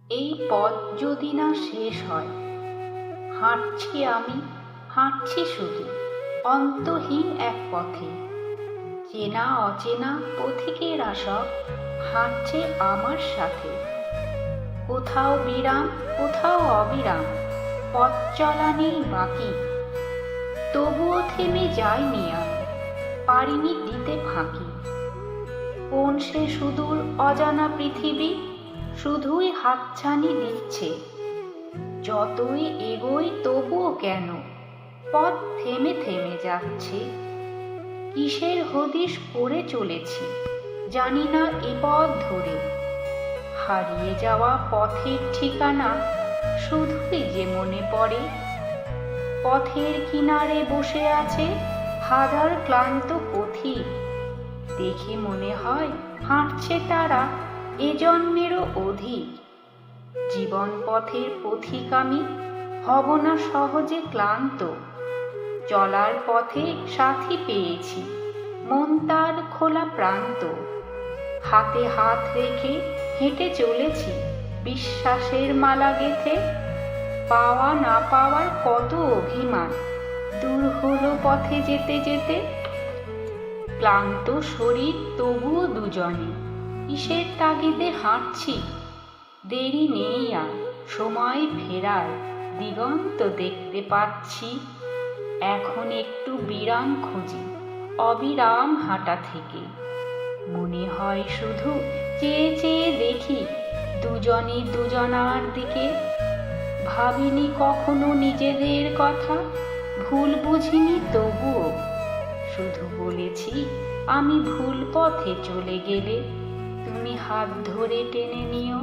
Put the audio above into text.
এই পথ যদি না শেষ হয়, হাঁটছি আমি, হাঁটছি শুধু অন্তহীন এক পথে। চেনা অচেনা পথিকেরা সব হাঁটছে আমার সাথে। কোথাও বিরাম, কোথাও অবিরাম, পথ চলা নেই বাকি। তবুও থেমে যাইনি আমি, পারিনি দিতে ফাঁকি। কোন সে সুদূর অজানা পৃথিবী শুধুই হাতছানি দিচ্ছে। যতই এগোই তবুও কেন পথ থেমে থেমে যাচ্ছে। কিসের হদিশ পড়ে চলেছি জানি না এ পথ ধরে। হারিয়ে যাওয়া পথের ঠিকানা শুধুই যে মনে পড়ে। পথের কিনারে বসে আছে হাজার ক্লান্ত পথিক, দেখে মনে হয় হাঁটছে তারা এ জন্মেরও অধিক। জীবন পথের পথিক আমি, হব না সহজে ক্লান্ত। চলার পথে সাথী পেয়েছি, মন তার খোলা প্রান্ত। হাতে হাত রেখে হেঁটে চলেছি বিশ্বাসের মালা গেঁথে। পাওয়া না পাওয়ার কত অভিমান দূর হলো পথে যেতে যেতে। ক্লান্ত শরীর তবুও দুজনে কিসের তাগিদে হাঁটছি। দেরি নেই আর সময় ফেরার দিগন্ত দেখতে পাচ্ছি। এখন একটু বিরাম খুঁজি অবিরাম হাঁটা থেকে। মনে হয় শুধু চেয়ে চেয়ে দেখি দুজনে দুজনার দিকে। ভাবিনি কখনো নিজেদের কথা, ভুল বুঝিনি তবুও। শুধু বলেছি আমি ভুল পথে চলে গেলে তুমি হাত ধরে টেনে নিও।